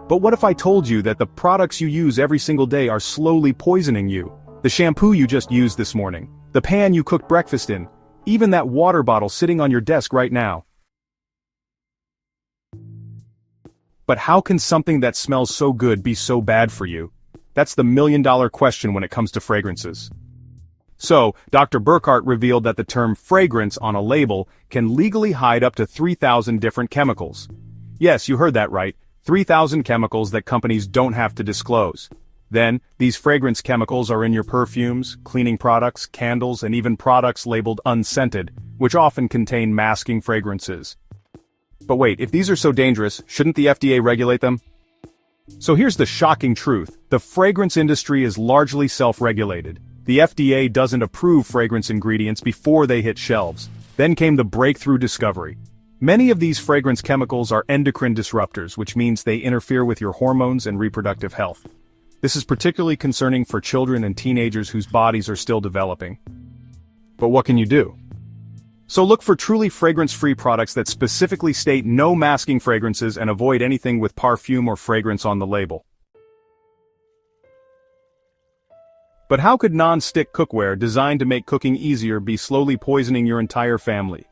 But what if I told you that the products you use every single day are slowly poisoning you? The shampoo you just used this morning, the pan you cooked breakfast in, even that water bottle sitting on your desk right now. But how can something that smells so good be so bad for you? That's the million-dollar question when it comes to fragrances. So, Dr. Burkart revealed that the term fragrance on a label can legally hide up to 3,000 different chemicals. Yes, you heard that right, 3,000 chemicals that companies don't have to disclose. Then, these fragrance chemicals are in your perfumes, cleaning products, candles, and even products labeled unscented, which often contain masking fragrances. But wait, if these are so dangerous, shouldn't the FDA regulate them? So here's the shocking truth. The fragrance industry is largely self-regulated. The FDA doesn't approve fragrance ingredients before they hit shelves. Then came the breakthrough discovery. Many of these fragrance chemicals are endocrine disruptors, which means they interfere with your hormones and reproductive health. This is particularly concerning for children and teenagers whose bodies are still developing. But what can you do? So look for truly fragrance-free products that specifically state no masking fragrances and avoid anything with perfume or fragrance on the label. But how could non-stick cookware designed to make cooking easier be slowly poisoning your entire family?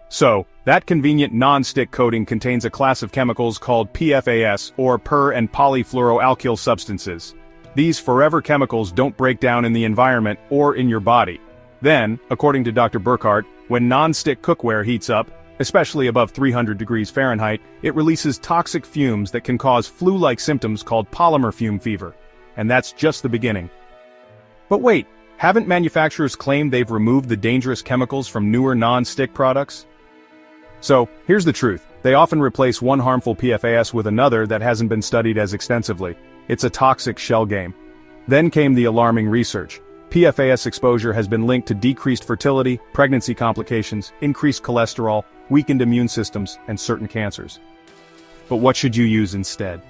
So, that convenient non-stick coating contains a class of chemicals called PFAS, or per- and polyfluoroalkyl substances. These forever chemicals don't break down in the environment or in your body. Then, according to Dr. Burkart, when non-stick cookware heats up, especially above 300 degrees Fahrenheit, it releases toxic fumes that can cause flu-like symptoms called polymer fume fever. And that's just the beginning. But wait, haven't manufacturers claimed they've removed the dangerous chemicals from newer non-stick products? So, here's the truth. They often replace one harmful PFAS with another that hasn't been studied as extensively. It's a toxic shell game. Then came the alarming research. PFAS exposure has been linked to decreased fertility, pregnancy complications, increased cholesterol, weakened immune systems, and certain cancers. But what should you use instead?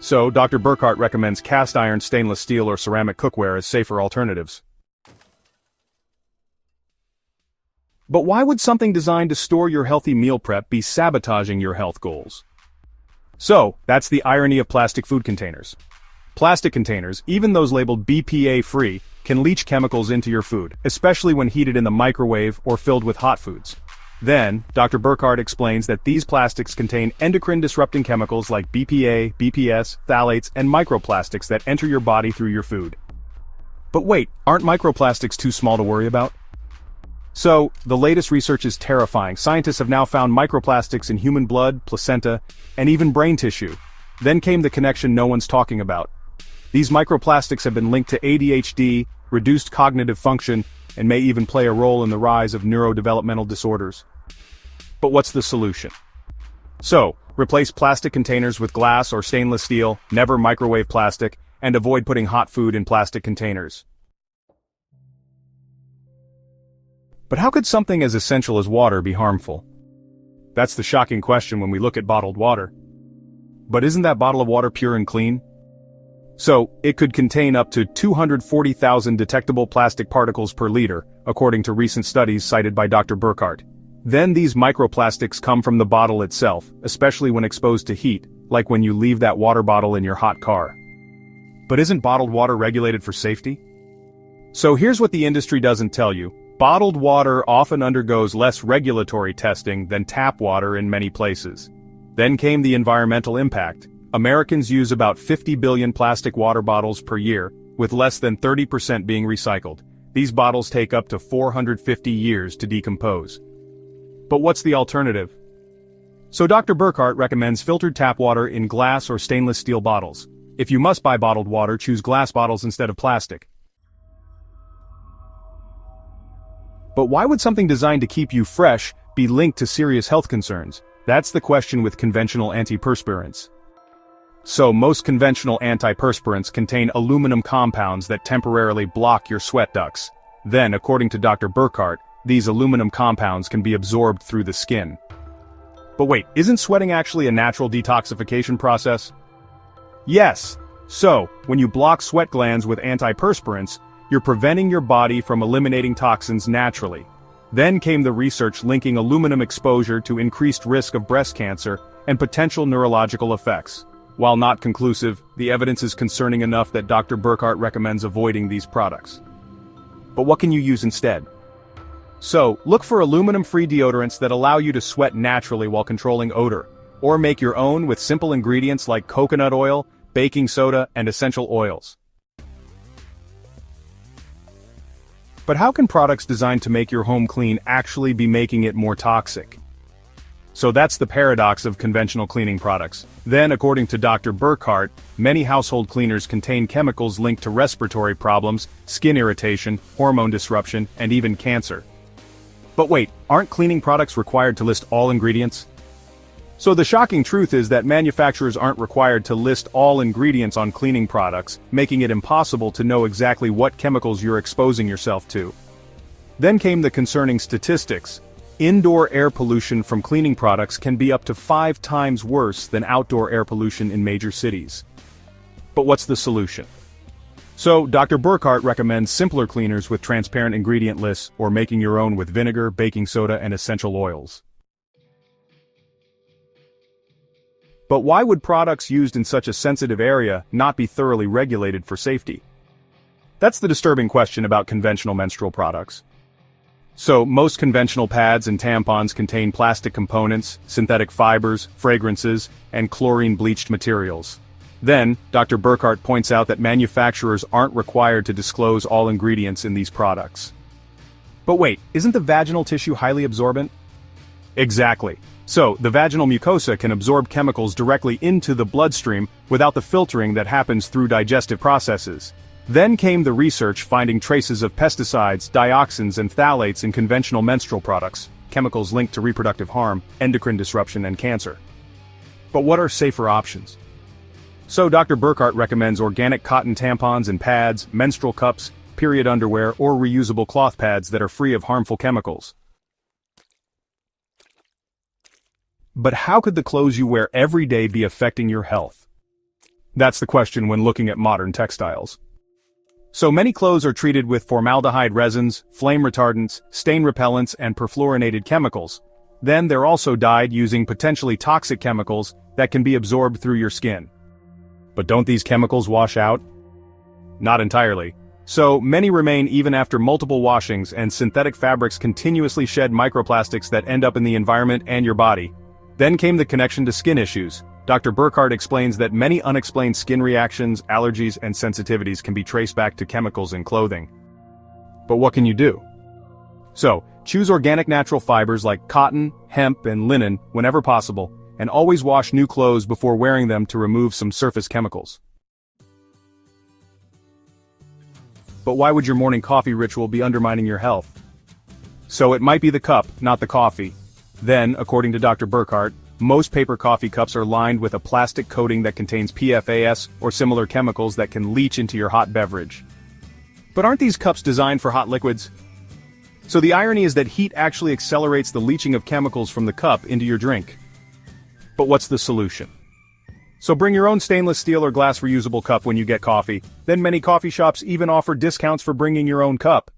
So, Dr. Burkart recommends cast iron, stainless steel, or ceramic cookware as safer alternatives. But why would something designed to store your healthy meal prep be sabotaging your health goals? So, that's the irony of plastic food containers. Plastic containers, even those labeled BPA-free, can leach chemicals into your food, especially when heated in the microwave or filled with hot foods. Then, Dr. Burkart explains that these plastics contain endocrine-disrupting chemicals like BPA, BPS, phthalates, and microplastics that enter your body through your food. But wait, aren't microplastics too small to worry about? So, the latest research is terrifying. Scientists have now found microplastics in human blood, placenta, and even brain tissue. Then came the connection no one's talking about. These microplastics have been linked to ADHD, reduced cognitive function, and may even play a role in the rise of neurodevelopmental disorders. But what's the solution? So, replace plastic containers with glass or stainless steel, never microwave plastic, and avoid putting hot food in plastic containers. But how could something as essential as water be harmful? That's the shocking question when we look at bottled water. But isn't that bottle of water pure and clean? So, it could contain up to 240,000 detectable plastic particles per liter, according to recent studies cited by Dr. Burkart. Then these microplastics come from the bottle itself, especially when exposed to heat, like when you leave that water bottle in your hot car. But isn't bottled water regulated for safety? So here's what the industry doesn't tell you. Bottled water often undergoes less regulatory testing than tap water in many places. Then came the environmental impact. Americans use about 50 billion plastic water bottles per year, with less than 30% being recycled. These bottles take up to 450 years to decompose. But what's the alternative? So Dr. Burkart recommends filtered tap water in glass or stainless steel bottles. If you must buy bottled water, choose glass bottles instead of plastic. But why would something designed to keep you fresh be linked to serious health concerns? That's the question with conventional antiperspirants. So most conventional antiperspirants contain aluminum compounds that temporarily block your sweat ducts. Then, according to Dr. Burkart, these aluminum compounds can be absorbed through the skin. But wait, isn't sweating actually a natural detoxification process? Yes. So, when you block sweat glands with antiperspirants, you're preventing your body from eliminating toxins naturally. Then came the research linking aluminum exposure to increased risk of breast cancer and potential neurological effects. While not conclusive, the evidence is concerning enough that Dr. Burkart recommends avoiding these products. But what can you use instead? So, look for aluminum-free deodorants that allow you to sweat naturally while controlling odor, or make your own with simple ingredients like coconut oil, baking soda, and essential oils. But how can products designed to make your home clean actually be making it more toxic? So that's the paradox of conventional cleaning products. Then, according to Dr. Burkart, many household cleaners contain chemicals linked to respiratory problems, skin irritation, hormone disruption, and even cancer. But wait, aren't cleaning products required to list all ingredients? So the shocking truth is that manufacturers aren't required to list all ingredients on cleaning products, making it impossible to know exactly what chemicals you're exposing yourself to. Then came the concerning statistics. Indoor air pollution from cleaning products can be up to 5 times worse than outdoor air pollution in major cities. But what's the solution? So, Dr. Burkart recommends simpler cleaners with transparent ingredient lists, or making your own with vinegar, baking soda, and essential oils. But why would products used in such a sensitive area not be thoroughly regulated for safety? That's the disturbing question about conventional menstrual products. So, most conventional pads and tampons contain plastic components, synthetic fibers, fragrances, and chlorine-bleached materials. Then, Dr. Burkart points out that manufacturers aren't required to disclose all ingredients in these products. But wait, isn't the vaginal tissue highly absorbent? Exactly. So, the vaginal mucosa can absorb chemicals directly into the bloodstream without the filtering that happens through digestive processes. Then came the research finding traces of pesticides, dioxins, and phthalates in conventional menstrual products, chemicals linked to reproductive harm, endocrine disruption, and cancer. But what are safer options? So Dr. Burkart recommends organic cotton tampons and pads, menstrual cups, period underwear, or reusable cloth pads that are free of harmful chemicals. But how could the clothes you wear every day be affecting your health? That's the question when looking at modern textiles. So many clothes are treated with formaldehyde resins, flame retardants, stain repellents, and perfluorinated chemicals. Then they're also dyed using potentially toxic chemicals that can be absorbed through your skin. But don't these chemicals wash out? Not entirely. So many remain even after multiple washings, and synthetic fabrics continuously shed microplastics that end up in the environment and your body. Then came the connection to skin issues. Dr. Burkart explains that many unexplained skin reactions, allergies, and sensitivities can be traced back to chemicals in clothing. But what can you do? So, choose organic natural fibers like cotton, hemp, and linen whenever possible, and always wash new clothes before wearing them to remove some surface chemicals. But why would your morning coffee ritual be undermining your health? So it might be the cup, not the coffee. Then, according to Dr. Burkart, most paper coffee cups are lined with a plastic coating that contains PFAS or similar chemicals that can leach into your hot beverage. But aren't these cups designed for hot liquids? So the irony is that heat actually accelerates the leaching of chemicals from the cup into your drink. But what's the solution? So bring your own stainless steel or glass reusable cup when you get coffee. Then many coffee shops even offer discounts for bringing your own cup.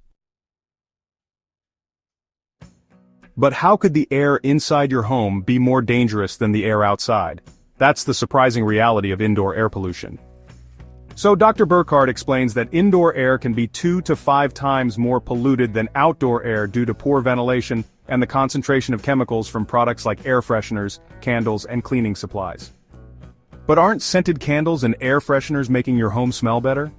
But how could the air inside your home be more dangerous than the air outside? That's the surprising reality of indoor air pollution. So Dr. Burkart explains that indoor air can be 2 to 5 times more polluted than outdoor air due to poor ventilation and the concentration of chemicals from products like air fresheners, candles, and cleaning supplies. But aren't scented candles and air fresheners making your home smell better?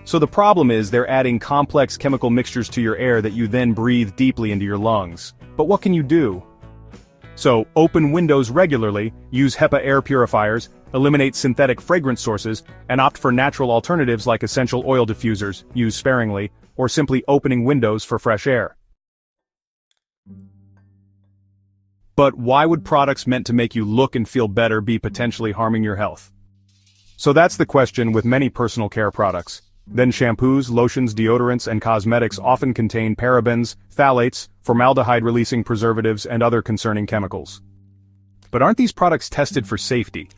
So the problem is they're adding complex chemical mixtures to your air that you then breathe deeply into your lungs. But what can you do? So, open windows regularly, use HEPA air purifiers, eliminate synthetic fragrance sources, and opt for natural alternatives like essential oil diffusers, used sparingly, or simply opening windows for fresh air. But why would products meant to make you look and feel better be potentially harming your health? So that's the question with many personal care products. Then shampoos, lotions, deodorants, and cosmetics often contain parabens, phthalates, formaldehyde-releasing preservatives, and other concerning chemicals. But aren't these products tested for safety?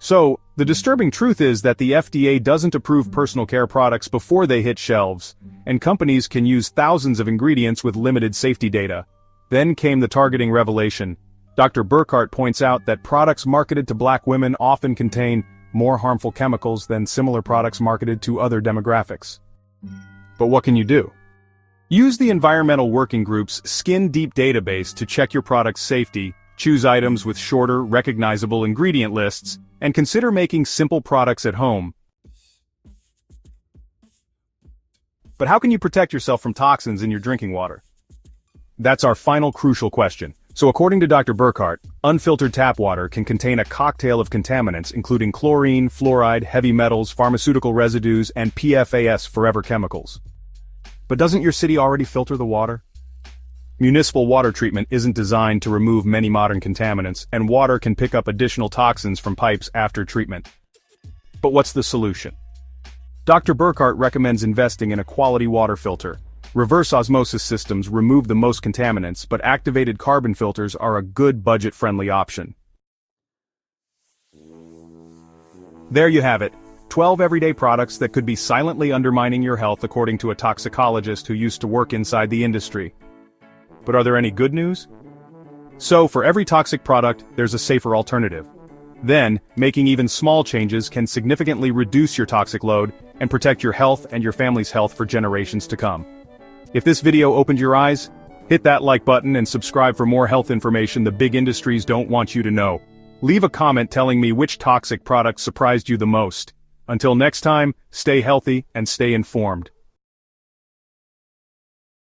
So, the disturbing truth is that the FDA doesn't approve personal care products before they hit shelves, and companies can use thousands of ingredients with limited safety data. Then came the targeting revelation. Dr. Burkart points out that products marketed to black women often contain more harmful chemicals than similar products marketed to other demographics. But what can you do? Use the Environmental Working Group's Skin Deep database to check your product's safety, choose items with shorter, recognizable ingredient lists, and consider making simple products at home. But how can you protect yourself from toxins in your drinking water? That's our final crucial question. So according to Dr. Burkart, unfiltered tap water can contain a cocktail of contaminants including chlorine, fluoride, heavy metals, pharmaceutical residues, and PFAS forever chemicals. But doesn't your city already filter the water? Municipal water treatment isn't designed to remove many modern contaminants, and water can pick up additional toxins from pipes after treatment. But what's the solution? Dr. Burkart recommends investing in a quality water filter. Reverse osmosis systems remove the most contaminants, but activated carbon filters are a good budget-friendly option. There you have it, 12 everyday products that could be silently undermining your health according to a toxicologist who used to work inside the industry. But are there any good news? So, for every toxic product, there's a safer alternative. Then, making even small changes can significantly reduce your toxic load and protect your health and your family's health for generations to come. If this video opened your eyes, hit that like button and subscribe for more health information the big industries don't want you to know. Leave a comment telling me which toxic product surprised you the most. Until next time, stay healthy and stay informed.